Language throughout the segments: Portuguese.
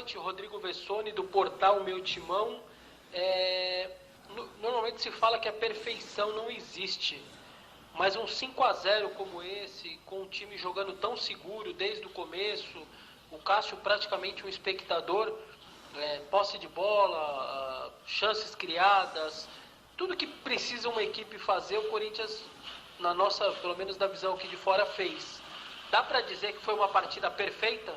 noite, Rodrigo Vessone, do portal Meu Timão. Normalmente se fala que a perfeição não existe, mas um 5-0 como esse, com o time jogando tão seguro desde o começo, o Cássio praticamente um espectador, posse de bola, chances criadas, tudo que precisa uma equipe fazer, o Corinthians, na nossa, pelo menos da visão aqui de fora, fez. Dá para dizer que foi uma partida perfeita?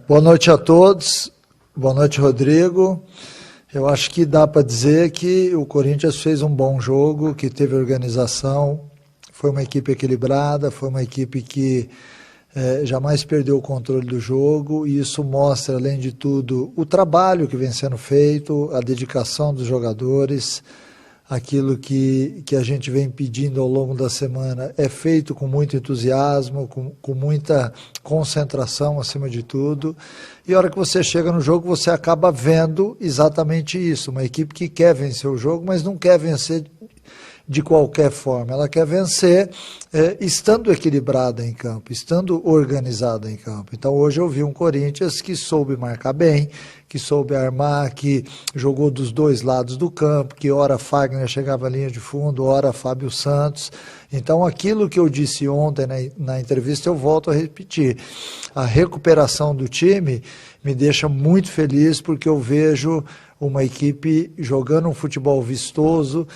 Boa noite a todos, boa noite, Rodrigo. Eu acho que dá para dizer que o Corinthians fez um bom jogo, que teve organização, foi uma equipe equilibrada, foi uma equipe que jamais perdeu o controle do jogo, e isso mostra, além de tudo, o trabalho que vem sendo feito, a dedicação dos jogadores, aquilo que a gente vem pedindo ao longo da semana é feito com muito entusiasmo, com muita concentração acima de tudo, e a hora que você chega no jogo você acaba vendo exatamente isso, uma equipe que quer vencer o jogo, mas não quer vencer de qualquer forma, ela quer vencer estando equilibrada em campo, estando organizada em campo. Então hoje eu vi um Corinthians que soube marcar bem, que soube armar, que jogou dos dois lados do campo, que ora Fagner chegava à linha de fundo, ora Fábio Santos. Então aquilo que eu disse ontem na entrevista eu volto a repetir, a recuperação do time me deixa muito feliz, porque eu vejo uma equipe jogando um futebol vistoso,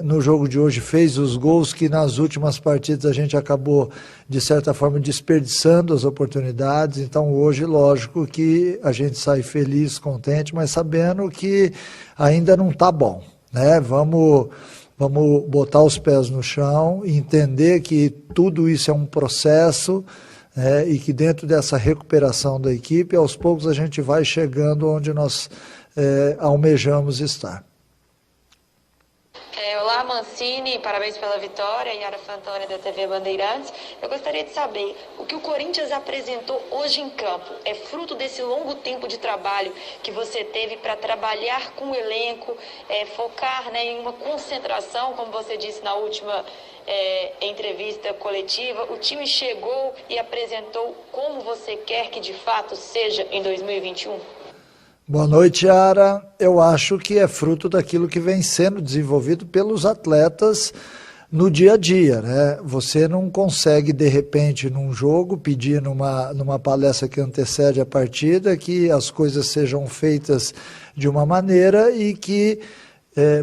no jogo de hoje fez os gols que nas últimas partidas a gente acabou, de certa forma, desperdiçando as oportunidades. Então hoje, lógico que a gente sai feliz, contente, mas sabendo que ainda não está bom, né? Vamos botar os pés no chão, entender que tudo isso é um processo, e que dentro dessa recuperação da equipe, aos poucos a gente vai chegando onde nós almejamos estar. Olá, Mancini, parabéns pela vitória. Yara Fantoni, da TV Bandeirantes. Eu gostaria de saber, o que o Corinthians apresentou hoje em campo é fruto desse longo tempo de trabalho que você teve para trabalhar com o elenco, focar, em uma concentração, como você disse na última entrevista coletiva. O time chegou e apresentou como você quer que de fato seja em 2021? Boa noite, Yara. Eu acho que é fruto daquilo que vem sendo desenvolvido pelos atletas no dia a dia, né? Você não consegue, de repente, num jogo, pedir numa palestra que antecede a partida, que as coisas sejam feitas de uma maneira e que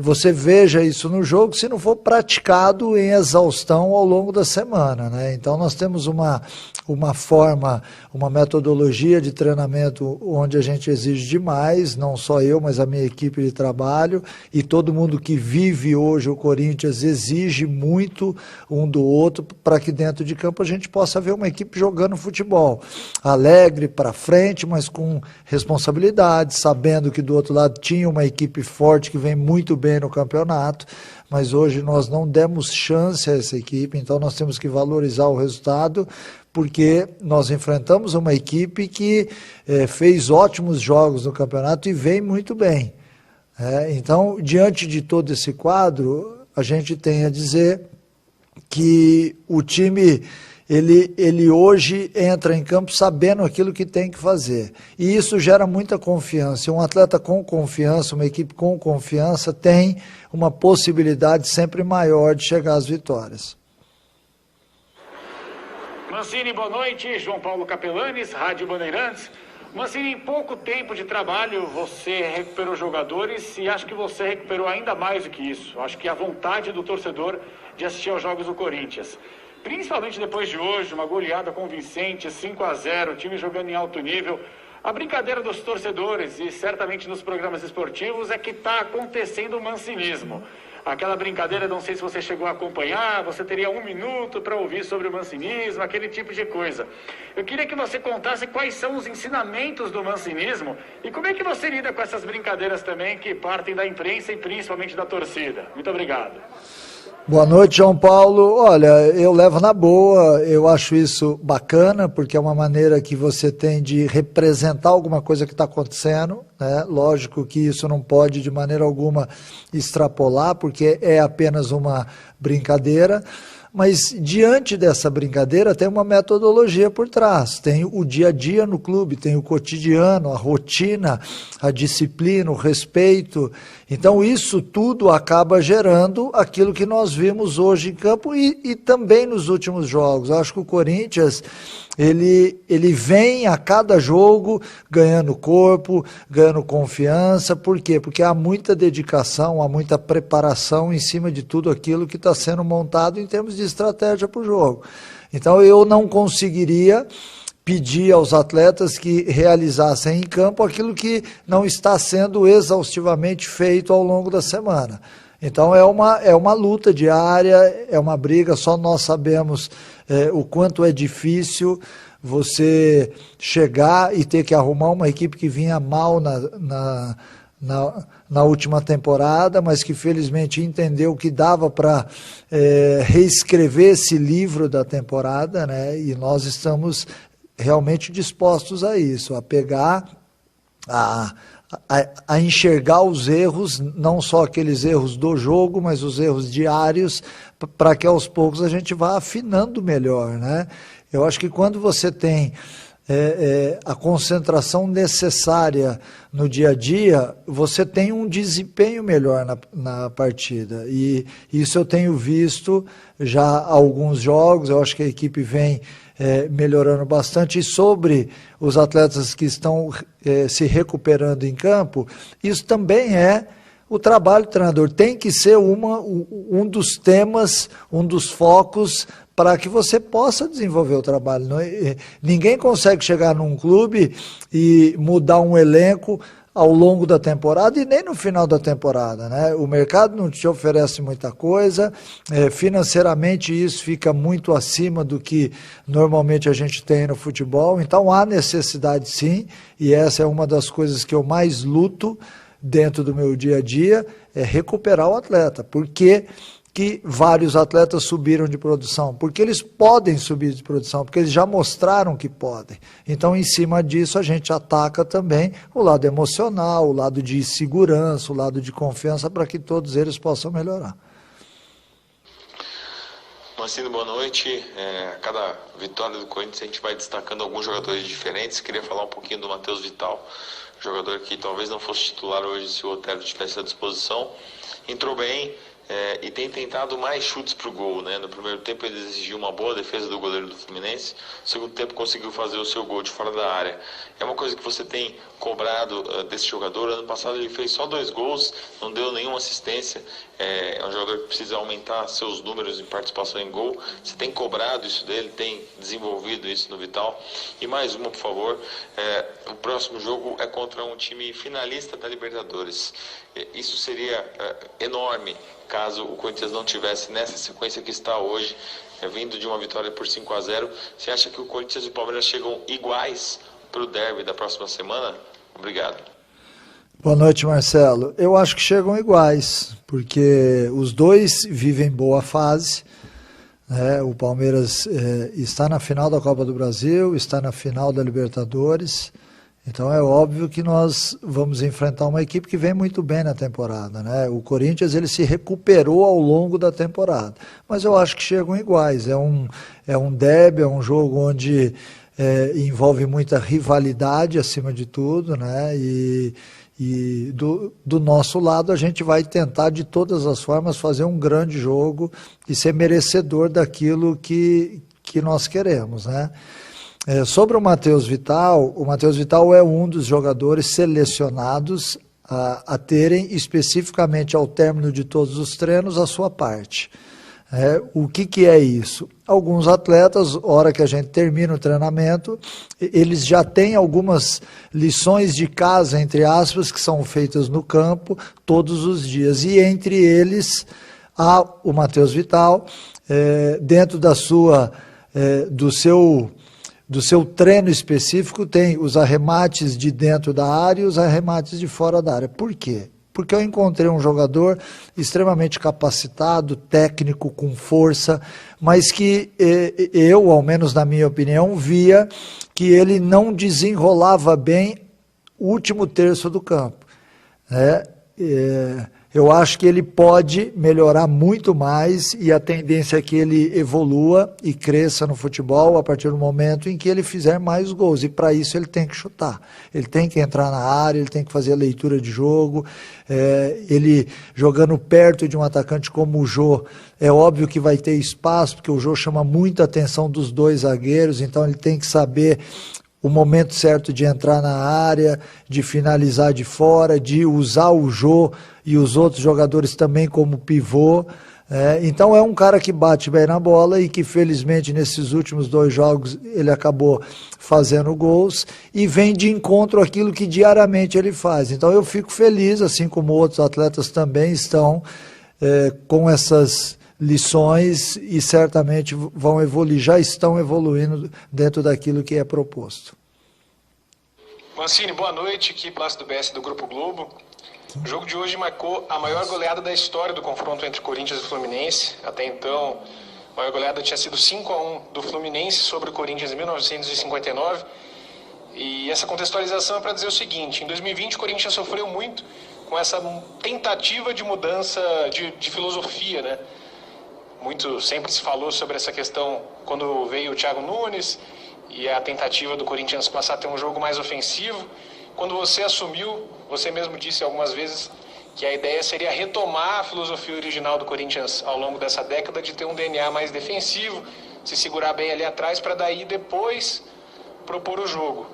você veja isso no jogo, se não for praticado em exaustão ao longo da semana, né? Então nós temos uma forma, uma metodologia de treinamento onde a gente exige demais, não só eu, mas a minha equipe de trabalho, e todo mundo que vive hoje o Corinthians exige muito um do outro, para que dentro de campo a gente possa ver uma equipe jogando futebol, alegre, para frente, mas com responsabilidade, sabendo que do outro lado tinha uma equipe forte que vem muito bem no campeonato, mas hoje nós não demos chance a essa equipe, então nós temos que valorizar o resultado, porque nós enfrentamos uma equipe que fez ótimos jogos no campeonato e vem muito bem. Então, diante de todo esse quadro, a gente tem a dizer que o time ele hoje entra em campo sabendo aquilo que tem que fazer. E isso gera muita confiança. E um atleta com confiança, uma equipe com confiança, tem uma possibilidade sempre maior de chegar às vitórias. Mancini, boa noite. João Paulo Capelanes, Rádio Bandeirantes. Mancini, em pouco tempo de trabalho, você recuperou jogadores e acho que você recuperou ainda mais do que isso. Acho que a vontade do torcedor de assistir aos jogos do Corinthians. Principalmente depois de hoje, uma goleada convincente, 5-0, o time jogando em alto nível. A brincadeira dos torcedores, e certamente nos programas esportivos, é que está acontecendo o mancinismo. Aquela brincadeira, não sei se você chegou a acompanhar, você teria 1 minuto para ouvir sobre o mancinismo, aquele tipo de coisa. Eu queria que você contasse quais são os ensinamentos do mancinismo e como é que você lida com essas brincadeiras também que partem da imprensa e principalmente da torcida. Muito obrigado. Boa noite, João Paulo. Olha, eu levo na boa, eu acho isso bacana, porque é uma maneira que você tem de representar alguma coisa que está acontecendo, né? Lógico que isso não pode de maneira alguma extrapolar, porque é apenas uma brincadeira, mas diante dessa brincadeira tem uma metodologia por trás, tem o dia a dia no clube, tem o cotidiano, a rotina, a disciplina, o respeito. Então isso tudo acaba gerando aquilo que nós vimos hoje em campo e também nos últimos jogos. Eu acho que o Corinthians ele vem a cada jogo ganhando corpo, ganhando confiança. Por quê? Porque há muita dedicação, há muita preparação em cima de tudo aquilo que está sendo montado em termos de estratégia para o jogo. Então eu não conseguiria pedir aos atletas que realizassem em campo aquilo que não está sendo exaustivamente feito ao longo da semana. Então é uma luta diária, é uma briga, só nós sabemos o quanto é difícil você chegar e ter que arrumar uma equipe que vinha mal na última temporada, mas que felizmente entendeu que dava para reescrever esse livro da temporada, né? E nós estamos realmente dispostos a isso, a pegar, a enxergar os erros, não só aqueles erros do jogo, mas os erros diários, para que aos poucos a gente vá afinando melhor, né? Eu acho que quando você tem a concentração necessária no dia a dia, você tem um desempenho melhor na partida. E isso eu tenho visto já há alguns jogos, eu acho que a equipe vem melhorando bastante. E sobre os atletas que estão se recuperando em campo, isso também é o trabalho do treinador. Tem que ser um dos temas, um dos focos para que você possa desenvolver o trabalho. Ninguém consegue chegar num clube e mudar um elenco ao longo da temporada e nem no final da temporada, né? O mercado não te oferece muita coisa, financeiramente isso fica muito acima do que normalmente a gente tem no futebol, então há necessidade sim, e essa é uma das coisas que eu mais luto dentro do meu dia a dia, é recuperar o atleta. Por que vários atletas subiram de produção? Porque eles podem subir de produção, porque eles já mostraram que podem. Então, em cima disso, a gente ataca também o lado emocional, o lado de segurança, o lado de confiança, para que todos eles possam melhorar. Mancini, boa noite. A cada vitória do Corinthians, a gente vai destacando alguns jogadores diferentes. Queria falar um pouquinho do Matheus Vital, jogador que talvez não fosse titular hoje se o Otero tivesse à disposição. Entrou bem, e tem tentado mais chutes para o gol, né? No primeiro tempo ele exigiu uma boa defesa do goleiro do Fluminense, no segundo tempo conseguiu fazer o seu gol de fora da área. É uma coisa que você tem cobrado desse jogador. Ano passado ele fez só 2 gols, não deu nenhuma assistência. É um jogador que precisa aumentar seus números de participação em gol. Você tem cobrado isso dele, tem desenvolvido isso no Vital. E mais uma, por favor, o próximo jogo é contra um time finalista da Libertadores. Isso seria enorme caso o Corinthians não tivesse nessa sequência que está hoje, vindo de uma vitória por 5-0. Você acha que o Corinthians e o Palmeiras chegam iguais para o derby da próxima semana? Obrigado. Boa noite, Marcelo. Eu acho que chegam iguais, porque os dois vivem boa fase. O Palmeiras está na final da Copa do Brasil, está na final da Libertadores. Então é óbvio que nós vamos enfrentar uma equipe que vem muito bem na temporada, né? O Corinthians ele se recuperou ao longo da temporada, mas eu acho que chegam iguais. É um derby, é um jogo onde envolve muita rivalidade acima de tudo, né? E do nosso lado a gente vai tentar de todas as formas fazer um grande jogo e ser merecedor daquilo que nós queremos, né? Sobre o Matheus Vital é um dos jogadores selecionados a terem especificamente ao término de todos os treinos a sua parte. O que é isso? Alguns atletas, hora que a gente termina o treinamento, eles já têm algumas lições de casa, entre aspas, que são feitas no campo todos os dias. E entre eles há o Matheus Vital, dentro do seu treino específico, tem os arremates de dentro da área e os arremates de fora da área. Por quê? Porque eu encontrei um jogador extremamente capacitado, técnico, com força, mas que eu, ao menos na minha opinião, via que ele não desenrolava bem o último terço do campo. Eu acho que ele pode melhorar muito mais e a tendência é que ele evolua e cresça no futebol a partir do momento em que ele fizer mais gols. E para isso ele tem que chutar, ele tem que entrar na área, ele tem que fazer a leitura de jogo. Ele jogando perto de um atacante como o Jô, é óbvio que vai ter espaço, porque o Jô chama muita atenção dos dois zagueiros, então ele tem que saber o momento certo de entrar na área, de finalizar de fora, de usar o Jô e os outros jogadores também como pivô. Então é um cara que bate bem na bola e que felizmente nesses últimos 2 jogos ele acabou fazendo gols e vem de encontro àquilo que diariamente ele faz. Então eu fico feliz, assim como outros atletas também estão com essas lições e certamente vão evoluir, já estão evoluindo dentro daquilo que é proposto. Mancini, boa noite, aqui Plácido BS do Grupo Globo. O jogo de hoje marcou a maior goleada da história do confronto entre Corinthians e Fluminense. Até então, a maior goleada tinha sido 5-1 do Fluminense sobre o Corinthians em 1959. E essa contextualização é para dizer o seguinte: em 2020 o Corinthians sofreu muito com essa tentativa de mudança de filosofia, né? Muito sempre se falou sobre essa questão quando veio o Thiago Nunes e a tentativa do Corinthians passar a ter um jogo mais ofensivo. Quando você assumiu, você mesmo disse algumas vezes que a ideia seria retomar a filosofia original do Corinthians ao longo dessa década, de ter um DNA mais defensivo, se segurar bem ali atrás para daí depois propor o jogo.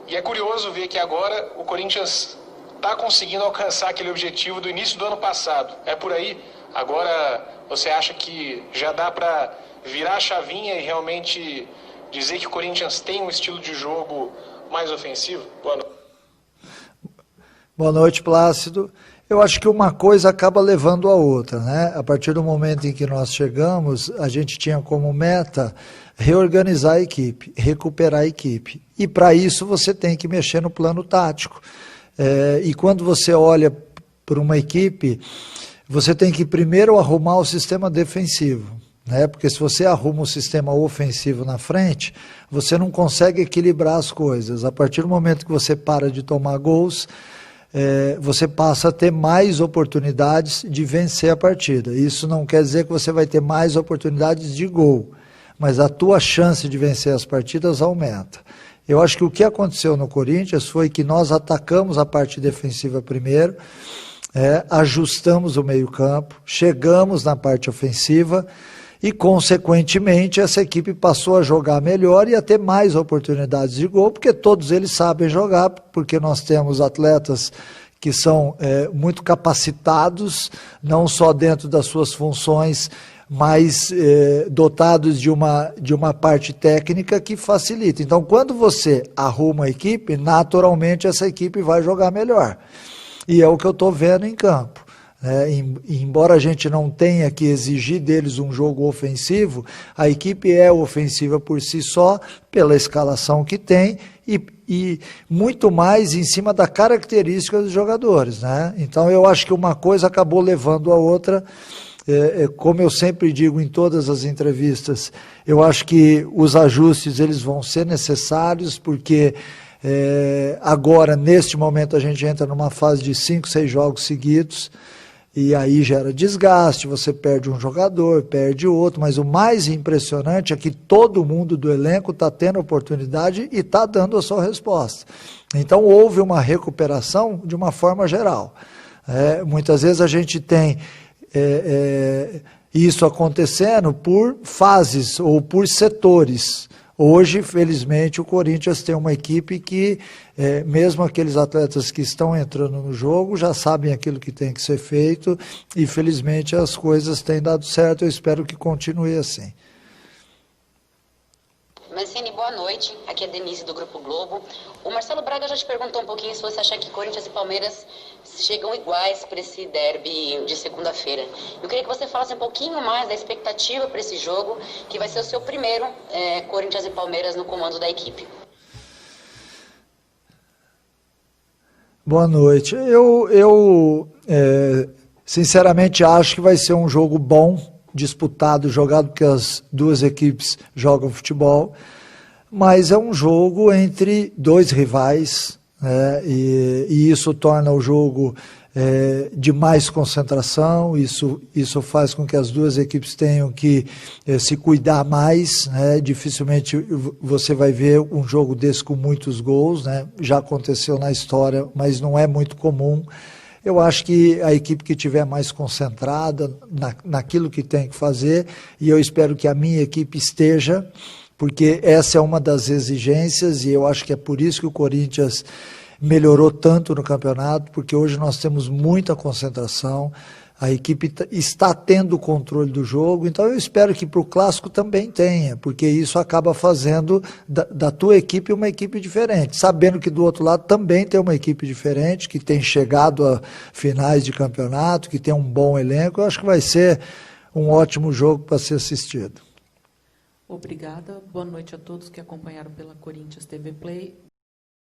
E é curioso ver que agora o Corinthians está conseguindo alcançar aquele objetivo do início do ano passado. É por aí? Agora você acha que já dá para virar a chavinha e realmente dizer que o Corinthians tem um estilo de jogo mais ofensivo? Boa noite. Boa noite, Plácido. Eu acho que uma coisa acaba levando a outra, né? A partir do momento em que nós chegamos, a gente tinha como meta reorganizar a equipe, recuperar a equipe. E para isso você tem que mexer no plano tático. E quando você olha para uma equipe, você tem que primeiro arrumar o sistema defensivo, né? Porque se você arruma o sistema ofensivo na frente, você não consegue equilibrar as coisas. A partir do momento que você para de tomar gols, você passa a ter mais oportunidades de vencer a partida. Isso não quer dizer que você vai ter mais oportunidades de gol, mas a tua chance de vencer as partidas aumenta. Eu acho que o que aconteceu no Corinthians foi que nós atacamos a parte defensiva primeiro, ajustamos o meio-campo, chegamos na parte ofensiva e, consequentemente, essa equipe passou a jogar melhor e a ter mais oportunidades de gol, porque todos eles sabem jogar, porque nós temos atletas que são muito capacitados, não só dentro das suas funções, mas dotados de uma parte técnica que facilita. Então, quando você arruma a equipe, naturalmente essa equipe vai jogar melhor. E é o que eu estou vendo em campo. Embora a gente não tenha que exigir deles um jogo ofensivo, a equipe é ofensiva por si só, pela escalação que tem e muito mais em cima da característica dos jogadores, né? Então eu acho que uma coisa acabou levando a outra. Como eu sempre digo em todas as entrevistas, eu acho que os ajustes eles vão ser necessários, porque agora, neste momento, a gente entra numa fase de 5, 6 jogos seguidos, e aí gera desgaste, você perde um jogador, perde outro, mas o mais impressionante é que todo mundo do elenco está tendo oportunidade e está dando a sua resposta. Então houve uma recuperação de uma forma geral. Muitas vezes a gente tem isso acontecendo por fases ou por setores. Hoje, felizmente, o Corinthians tem uma equipe que, mesmo aqueles atletas que estão entrando no jogo, já sabem aquilo que tem que ser feito e, felizmente, as coisas têm dado certo. Eu espero que continue assim. Mancini, boa noite. Aqui é Denise do Grupo Globo. O Marcelo Braga já te perguntou um pouquinho se você acha que Corinthians e Palmeiras chegam iguais para esse derby de segunda-feira. Eu queria que você falasse um pouquinho mais da expectativa para esse jogo, que vai ser o seu primeiro Corinthians e Palmeiras no comando da equipe. Boa noite. Eu sinceramente acho que vai ser um jogo bom, disputado, jogado, porque as duas equipes jogam futebol, mas é um jogo entre dois rivais, né? E isso torna o jogo de mais concentração, isso faz com que as duas equipes tenham que se cuidar mais, né? Dificilmente você vai ver um jogo desse com muitos gols, né? Já aconteceu na história, mas não é muito comum. Eu acho que a equipe que estiver mais concentrada naquilo que tem que fazer, e eu espero que a minha equipe esteja, porque essa é uma das exigências, e eu acho que é por isso que o Corinthians melhorou tanto no campeonato, porque hoje nós temos muita concentração, a equipe está tendo o controle do jogo, então eu espero que para o Clássico também tenha, porque isso acaba fazendo da tua equipe uma equipe diferente, sabendo que do outro lado também tem uma equipe diferente, que tem chegado a finais de campeonato, que tem um bom elenco. Eu acho que vai ser um ótimo jogo para ser assistido. Obrigada. Boa noite a todos que acompanharam pela Corinthians TV Play.